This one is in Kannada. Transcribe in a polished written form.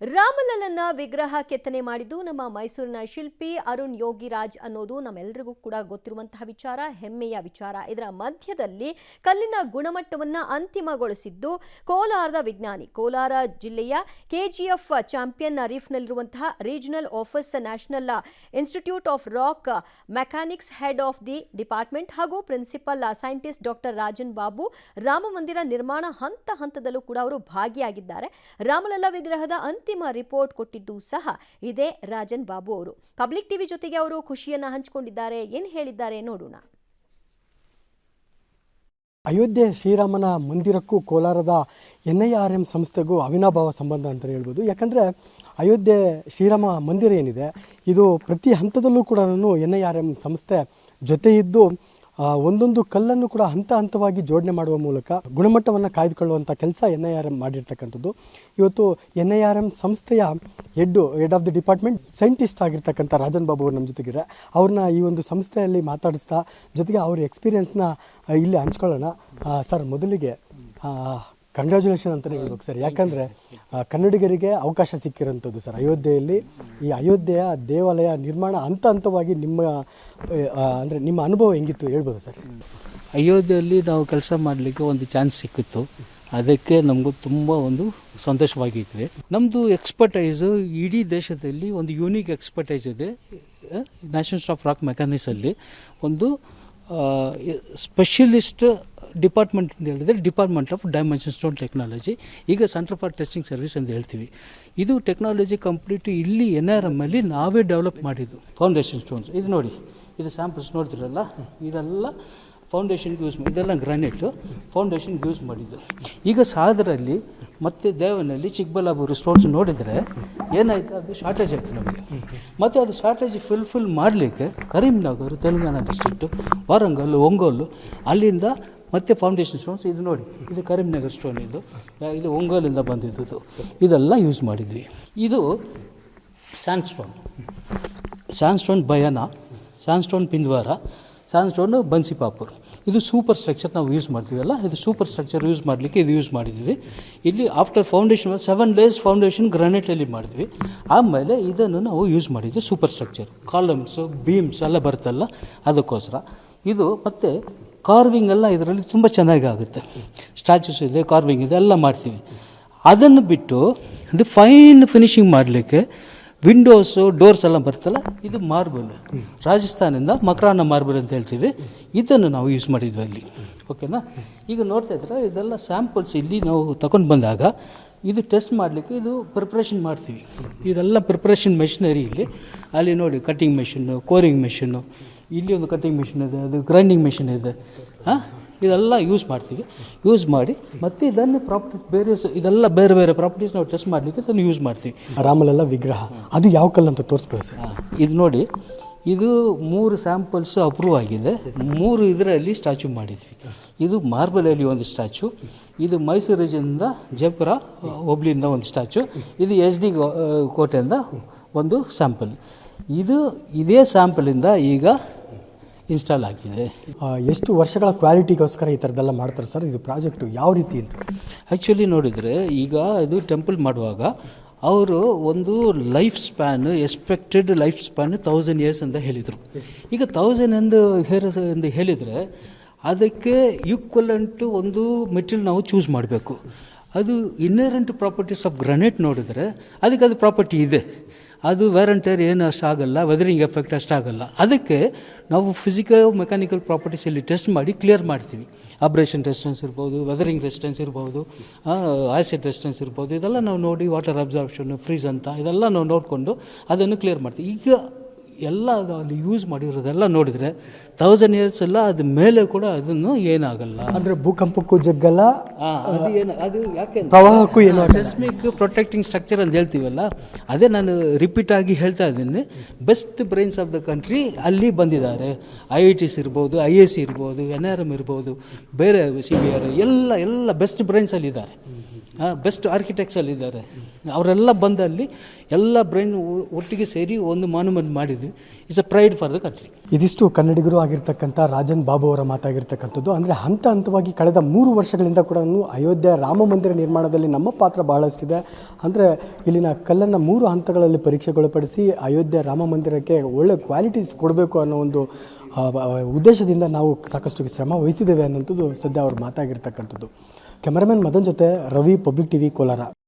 ರಾಮಲಲ್ಲನ ವಿಗ್ರಹ ಕೆತ್ತನೆ ಮಾಡಿದ್ದು ನಮ್ಮ ಮೈಸೂರಿನ ಶಿಲ್ಪಿ ಅರುಣ್ ಯೋಗಿರಾಜ್ ಅನ್ನೋದು ನಮ್ಮೆಲ್ಲರಿಗೂ ಕೂಡ ಗೊತ್ತಿರುವಂತಹ ವಿಚಾರ, ಹೆಮ್ಮೆಯ ವಿಚಾರ. ಇದರ ಮಧ್ಯದಲ್ಲಿ ಕಲ್ಲಿನ ಗುಣಮಟ್ಟವನ್ನು ಅಂತಿಮಗೊಳಿಸಿದ್ದು ಕೋಲಾರದ ವಿಜ್ಞಾನಿ, ಕೋಲಾರ ಜಿಲ್ಲೆಯ ಕೆಜಿಎಫ್ ಚಾಂಪಿಯನ್ ರೀಫ್ನಲ್ಲಿರುವಂತಹ regional office national institute of rock mechanics head of the department ಹಾಗೂ principal scientist doctor Rajan Babu Ram Mandir ನಿರ್ಮಾಣ ಹಂತದಲ್ಲೂ ಕೂಡ ಅವರು ಭಾಗಿಯಾಗಿದ್ದಾರೆ. ರಾಮಲಲ್ಲ ವಿಗ್ರಹದ ಅಂತಿಮ ರಿಪೋರ್ಟ್ ಕೊಟ್ಟಿದ್ದು ಸಹ ಇದೇ ರಾಜನ್ ಬಾಬು ಅವರು. ಪಬ್ಲಿಕ್ ಟಿವಿ ಜೊತೆಗೆ ಅವರು ಖುಷಿಯನ್ನ ಹಂಚಿಕೊಂಡಿದ್ದಾರೆ. ಏನು ಹೇಳಿದ್ದಾರೆ ನೋಡೋಣ. ಅಯೋಧ್ಯೆ ಶ್ರೀರಾಮನ ಮಂದಿರಕ್ಕೂ ಕೋಲಾರದ NIRM ಸಂಸ್ಥೆಗೂ ಅವಿನಾಭಾವ ಸಂಬಂಧ ಅಂತ ಹೇಳ್ಬೋದು. ಯಾಕಂದರೆ ಅಯೋಧ್ಯೆ ಶ್ರೀರಾಮ ಮಂದಿರ ಏನಿದೆ ಇದು ಪ್ರತಿ ಹಂತದಲ್ಲೂ ಕೂಡ NIRM ಸಂಸ್ಥೆ ಜೊತೆ ಇದ್ದು ಒಂದೊಂದು ಕಲ್ಲನ್ನು ಕೂಡ ಹಂತವಾಗಿ ಜೋಡಣೆ ಮಾಡುವ ಮೂಲಕ ಗುಣಮಟ್ಟವನ್ನು ಕಾಯ್ದುಕೊಳ್ಳುವಂಥ ಕೆಲಸ NIRM ಮಾಡಿರ್ತಕ್ಕಂಥದ್ದು. ಇವತ್ತು NIRM ಸಂಸ್ಥೆಯ head of the department scientist ಆಗಿರ್ತಕ್ಕಂಥ ರಾಜನ್ ಬಾಬು ಅವರು ನಮ್ಮ ಜೊತೆಗಿದ್ದಾರೆ. ಅವ್ರನ್ನ ಈ ಒಂದು ಸಂಸ್ಥೆಯಲ್ಲಿ ಮಾತಾಡಿಸ್ತಾ ಜೊತೆಗೆ ಅವ್ರ ಎಕ್ಸ್ಪೀರಿಯನ್ಸ್ನ ಇಲ್ಲಿ ಹಂಚ್ಕೊಳ್ಳೋಣ. ಸರ್, ಮೊದಲಿಗೆ ಕಂಗ್ರ್ಯಾಚುಲೇಷನ್ ಅಂತಲೇ ಹೇಳ್ಬೇಕು ಸರ್. ಯಾಕಂದರೆ ಕನ್ನಡಿಗರಿಗೆ ಅವಕಾಶ ಸಿಕ್ಕಿರೋಂಥದ್ದು ಸರ್ ಅಯೋಧ್ಯೆಯಲ್ಲಿ. ಈ ಅಯೋಧ್ಯೆಯ ದೇವಾಲಯ ನಿರ್ಮಾಣ ಹಂತವಾಗಿ ನಿಮ್ಮ ಅನುಭವ ಹೆಂಗಿತ್ತು ಹೇಳ್ಬೋದು ಸರ್? ಅಯೋಧ್ಯೆಯಲ್ಲಿ ನಾವು ಕೆಲಸ ಮಾಡಲಿಕ್ಕೆ ಒಂದು ಚಾನ್ಸ್ ಸಿಕ್ಕಿತ್ತು. ಅದಕ್ಕೆ ನಮಗೂ ತುಂಬ ಒಂದು ಸಂತೋಷವಾಗಿತ್ತು. ನಮ್ಮದು ಎಕ್ಸ್ಪರ್ಟೈಸು ಇಡೀ ದೇಶದಲ್ಲಿ ಒಂದು ಯೂನಿಕ್ ಎಕ್ಸ್ಪರ್ಟೈಸ್ ಇದೆ. ನ್ಯಾಷನಲ್ ಆಫ್ ರಾಕ್ ಮೆಕ್ಯಾನಿಕ್ಸಲ್ಲಿ ಒಂದು ಸ್ಪೆಷಲಿಸ್ಟ್ ಡಿಪಾರ್ಟ್ಮೆಂಟ್ ಅಂತ ಹೇಳಿದರೆ department of dimension stone technology, ಈಗ ಸೆಂಟರ್ ಫಾರ್ ಟೆಸ್ಟಿಂಗ್ ಸರ್ವಿಸ್ ಅಂತ ಹೇಳ್ತೀವಿ. ಇದು ಟೆಕ್ನಾಲಜಿ ಕಂಪ್ಲೀಟ್ ಇಲ್ಲಿ NIRM ಅಲ್ಲಿ ನಾವೇ ಡೆವಲಪ್ ಮಾಡಿದ್ದು. ಫೌಂಡೇಶನ್ ಸ್ಟೋನ್ಸ್ ಇದು ನೋಡಿ, ಇದು ಸ್ಯಾಂಪಲ್ಸ್ ನೋಡ್ತಿರಲ್ಲ, ಇದೆಲ್ಲ ಫೌಂಡೇಶನ್ಗೆ ಯೂಸ್ ಮಾಡಿ, ಇದೆಲ್ಲ ಗ್ರಾನೈಟು ಫೌಂಡೇಶನ್ಗೆ ಯೂಸ್ ಮಾಡಿದ್ದು. ಈಗ ಸಾದರಲ್ಲಿ ಮತ್ತು ದೇವನಲ್ಲಿ ಚಿಕ್ಕಬಳ್ಳಾಪುರ ಸ್ಟೋನ್ಸ್ ನೋಡಿದರೆ ಏನಾಯಿತು, ಅದು ಶಾರ್ಟೇಜ್ ಆಯಿತು ನಮಗೆ. ಮತ್ತು ಅದು ಶಾರ್ಟೇಜ್ ಫುಲ್ ಮಾಡಲಿಕ್ಕೆ ಕರೀಂನಗರ್, ತೆಲಂಗಾಣ ಡಿಸ್ಟ್ರಿಕ್ಟು, ವಾರಂಗಲ್, ಒಂಗೋಲು ಅಲ್ಲಿಂದ ಮತ್ತು ಫೌಂಡೇಶನ್ ಸ್ಟೋನ್ಸ್ ಇದು ನೋಡಿ, ಇದು ಕರೀಂನಗರ್ ಸ್ಟೋನ್, ಇದು ಒಂಗೋಲಿಂದ ಬಂದಿದ್ದು, ಇದೆಲ್ಲ ಯೂಸ್ ಮಾಡಿದ್ವಿ. ಇದು ಸ್ಯಾಂಡ್ಸ್ಟೋನ್ ಬಯಾನ, ಸ್ಯಾಂಡ್ಸ್ಟೋನ್ ಪಿಂದ್ವಾರ, ಸ್ಯಾಂಡ್ಸ್ಟೋನ್ ಬನ್ಸಿಪಾಪುರ್. ಇದು ಸೂಪರ್ ಸ್ಟ್ರಕ್ಚರ್ ನಾವು ಯೂಸ್ ಮಾಡ್ತೀವಲ್ಲ, ಇದು ಸೂಪರ್ ಸ್ಟ್ರಕ್ಚರ್ ಯೂಸ್ ಮಾಡಲಿಕ್ಕೆ ಇದು ಯೂಸ್ ಮಾಡಿದ್ವಿ. ಇಲ್ಲಿ ಆಫ್ಟರ್ ಫೌಂಡೇಶನ್ 7 days ಫೌಂಡೇಶನ್ ಗ್ರಾನೈಟಲ್ಲಿ ಮಾಡಿದ್ವಿ. ಆಮೇಲೆ ಇದನ್ನು ನಾವು ಯೂಸ್ ಮಾಡಿದ್ವಿ ಸೂಪರ್ ಸ್ಟ್ರಕ್ಚರ್, ಕಾಲಮ್ಸು, ಬೀಮ್ಸ್ ಎಲ್ಲ ಬರುತ್ತಲ್ಲ ಅದಕ್ಕೋಸ್ಕರ. ಇದು ಮತ್ತು ಕಾರ್ವಿಂಗ್ ಎಲ್ಲ ಇದರಲ್ಲಿ ತುಂಬ ಚೆನ್ನಾಗಿ ಆಗುತ್ತೆ. ಸ್ಟ್ಯಾಚ್ಯೂಸ್ ಇದೆ, ಕಾರ್ವಿಂಗ್ ಇದೆ, ಎಲ್ಲ ಮಾಡ್ತೀವಿ. ಅದನ್ನು ಬಿಟ್ಟು ಇದು ಫೈನ್ ಫಿನಿಶಿಂಗ್ ಮಾಡಲಿಕ್ಕೆ ವಿಂಡೋಸು, ಡೋರ್ಸ್ ಎಲ್ಲ ಬರ್ತಲ್ಲ, ಇದು ಮಾರ್ಬಲ್, ರಾಜಸ್ಥಾನಿಂದ ಮಕ್ರಾನ ಮಾರ್ಬಲ್ ಅಂತ ಹೇಳ್ತೀವಿ. ಇದನ್ನು ನಾವು ಯೂಸ್ ಮಾಡಿದ್ವಿ ಅಲ್ಲಿ. ಓಕೆನಾ? ಈಗ ನೋಡ್ತಾ ಇದ್ರೆ ಇದೆಲ್ಲ ಸ್ಯಾಂಪಲ್ಸ್ ಇಲ್ಲಿ ನಾವು ತಗೊಂಡು ಬಂದಾಗ ಇದು ಟೆಸ್ಟ್ ಮಾಡಲಿಕ್ಕೆ ಇದು ಪ್ರಿಪ್ರೇಷನ್ ಮಾಡ್ತೀವಿ. ಇದೆಲ್ಲ ಪ್ರಿಪ್ರೇಷನ್ ಮೆಷಿನರಿ ಇಲ್ಲಿ. ಅಲ್ಲಿ ನೋಡಿ, ಕಟ್ಟಿಂಗ್ ಮೆಷಿನ್ನು, ಕೋರಿಂಗ್ ಮೆಷಿನ್ನು, ಇಲ್ಲಿ ಒಂದು ಕಟ್ಟಿಂಗ್ ಮೆಷಿನ್ ಇದೆ, ಅದು ಗ್ರೈಂಡಿಂಗ್ ಮೆಷಿನ್ ಇದೆ. ಇದೆಲ್ಲ ಯೂಸ್ ಮಾಡ್ತೀವಿ. ಯೂಸ್ ಮಾಡಿ ಮತ್ತು ಇದನ್ನು ಪ್ರಾಪರ್ಟೀಸ್ ಇದೆಲ್ಲ ಬೇರೆ ಪ್ರಾಪರ್ಟೀಸ್ ನಾವು ಟೆಸ್ಟ್ ಮಾಡಲಿಕ್ಕೆ ಅದನ್ನು ಯೂಸ್ ಮಾಡ್ತೀವಿ. ರಾಮಲಲ್ಲ ವಿಗ್ರಹ ಅದು ಯಾವ ಕಲ್ಲು ಅಂತ ತೋರಿಸ್ಬೋದು ಸರ್? ಇದು ನೋಡಿ, ಇದು 3 ಸ್ಯಾಂಪಲ್ಸ್ ಅಪ್ರೂವ್ ಆಗಿದೆ. 3 ಇದರಲ್ಲಿ ಸ್ಟ್ಯಾಚ್ಯೂ ಮಾಡಿದ್ವಿ. ಇದು ಮಾರ್ಬಲಲ್ಲಿ ಒಂದು ಸ್ಟ್ಯಾಚ್ಯೂ, ಇದು ಮೈಸೂರು ರೀಜನ್ನಿಂದ ಜಯಪುರ ಹೋಬ್ಳಿಯಿಂದ ಒಂದು ಸ್ಟ್ಯಾಚ್ಯೂ, ಇದು SD ಕೋಟೆಯಿಂದ ಒಂದು ಸ್ಯಾಂಪಲ್. ಇದೇ ಸ್ಯಾಂಪಲಿಂದ ಈಗ ಇನ್ಸ್ಟಾಲ್ ಆಗಿದೆ. ಎಷ್ಟು ವರ್ಷಗಳ ಕ್ವಾಲಿಟಿಗೋಸ್ಕರ ಈ ಥರದ್ದೆಲ್ಲ ಮಾಡ್ತಾರೆ ಸರ್? ಇದು ಪ್ರಾಜೆಕ್ಟು ಯಾವ ರೀತಿ ಅಂತ ಆ್ಯಕ್ಚುಲಿ ನೋಡಿದರೆ, ಈಗ ಇದು ಟೆಂಪಲ್ ಮಾಡುವಾಗ ಅವರು ಒಂದು life span, expected life span 1000 years ಅಂತ ಹೇಳಿದರು. ಈಗ 1000 years ಎಂದು ಹೇಳಿದರೆ ಅದಕ್ಕೆ ಈಕ್ವಲೆಂಟ್ ಒಂದು ಮೆಟೀರಿಯಲ್ ನಾವು ಚೂಸ್ ಮಾಡಬೇಕು. ಅದು ಇನ್ನರೆಂಟ್ ಪ್ರಾಪರ್ಟೀಸ್ ಆಫ್ ಗ್ರಾನೈಟ್ ನೋಡಿದರೆ ಅದಕ್ಕೆ ಅದು ಪ್ರಾಪರ್ಟಿ ಇದೆ. ಅದು ವೇರ್ ಆ್ಯಂಡ್ ಟೇರ್ ಏನು ಅಷ್ಟಾಗಲ್ಲ, ವೆದರಿಂಗ್ ಎಫೆಕ್ಟ್ ಅಷ್ಟಾಗಲ್ಲ. ಅದಕ್ಕೆ ನಾವು ಫಿಸಿಕಲ್ ಮೆಕ್ಯಾನಿಕಲ್ ಪ್ರಾಪರ್ಟೀಸಲ್ಲಿ ಟೆಸ್ಟ್ ಮಾಡಿ ಕ್ಲಿಯರ್ ಮಾಡ್ತೀವಿ. ಅಬ್ರೇಷನ್ ರೆಸಿಸ್ಟೆನ್ಸ್ ಇರ್ಬೋದು, ವೆದರಿಂಗ್ ರೆಸಿಸ್ಟೆನ್ಸ್ ಇರ್ಬೋದು, ಆಸಿಡ್ ರೆಸಿಸ್ಟೆನ್ಸ್ ಇರ್ಬೋದು, ಇದೆಲ್ಲ ನಾವು ನೋಡಿ, ವಾಟರ್ ಅಬ್ಸಾರ್ಪ್ಷನ್, ಫ್ರೀಸ್ ಅಂತ ಇದೆಲ್ಲ ನಾವು ನೋಡಿಕೊಂಡು ಅದನ್ನು ಕ್ಲಿಯರ್ ಮಾಡ್ತೀವಿ. ಈಗ ಎಲ್ಲ ಅಲ್ಲಿ ಯೂಸ್ ಮಾಡಿರೋದೆಲ್ಲ ನೋಡಿದರೆ 1000 years ಎಲ್ಲ ಅದ ಮೇಲೆ ಕೂಡ ಅದನ್ನು ಏನಾಗಲ್ಲ. ಅಂದರೆ ಭೂಕಂಪಕ್ಕೂ ಜಗ್ಗಲ್ಲ, ಅದು ಯಾಕೆ ಪ್ರವಾಹಕ್ಕೂ ಏನು, ಸೆಸ್ಮಿಕ್ ಪ್ರೊಟೆಕ್ಟಿಂಗ್ ಸ್ಟ್ರಕ್ಚರ್ ಅಂತ ಹೇಳ್ತೀವಲ್ಲ, ಅದೇ ನಾನು ರಿಪೀಟ್ ಆಗಿ ಹೇಳ್ತಾ ಇದ್ದೀನಿ. Best brains of the country ಅಲ್ಲಿ ಬಂದಿದ್ದಾರೆ. IITs ಇರ್ಬೋದು, IAC ಇರ್ಬೋದು, NIRM ಇರ್ಬೋದು, ಬೇರೆ CBR ಎಲ್ಲ ಬೆಸ್ಟ್ ಬ್ರೈನ್ಸಲ್ಲಿದ್ದಾರೆ. ಬೆಸ್ಟ್ ಆರ್ಕಿಟೆಕ್ಟ್ಸಲ್ಲಿ ಇದ್ದಾರೆ. ಅವರೆಲ್ಲ ಬಂದಲ್ಲಿ ಎಲ್ಲ ಬ್ರೈನ್ ಒಟ್ಟಿಗೆ ಸೇರಿ ಒಂದು ಮಾನ್ಯುಮೆಂಟ್ ಮಾಡಿದ್ವಿ. It's a pride for the country. ಇದಿಷ್ಟು ಕನ್ನಡಿಗರು ಆಗಿರ್ತಕ್ಕಂಥ ರಾಜನ್ ಬಾಬು ಅವರ ಮಾತಾಗಿರ್ತಕ್ಕಂಥದ್ದು. ಅಂದರೆ ಹಂತ ಹಂತವಾಗಿ ಕಳೆದ 3 ವರ್ಷಗಳಿಂದ ಕೂಡ ಅಯೋಧ್ಯೆ ರಾಮ ಮಂದಿರ ನಿರ್ಮಾಣದಲ್ಲಿ ನಮ್ಮ ಪಾತ್ರ ಬಹಳಷ್ಟಿದೆ. ಅಂದರೆ ಇಲ್ಲಿನ ಕಲ್ಲನ್ನು 3 ಹಂತಗಳಲ್ಲಿ ಪರೀಕ್ಷೆಗೊಳಪಡಿಸಿ ಅಯೋಧ್ಯೆ ರಾಮ ಮಂದಿರಕ್ಕೆ ಒಳ್ಳೆ ಕ್ವಾಲಿಟೀಸ್ ಕೊಡಬೇಕು ಅನ್ನೋ ಒಂದು ಉದ್ದೇಶದಿಂದ ನಾವು ಸಾಕಷ್ಟು ಶ್ರಮ ವಹಿಸಿದ್ದೇವೆ ಅನ್ನೋಂಥದ್ದು ಸದ್ಯ ಅವ್ರ ಮಾತಾಗಿರ್ತಕ್ಕಂಥದ್ದು. ಕ್ಯಾಮರಾಮನ್ ಮದನ್ ಜೊತೆ ರವಿ, ಪಬ್ಲಿಕ್ ಟಿವಿ, ಕೋಲಾರ.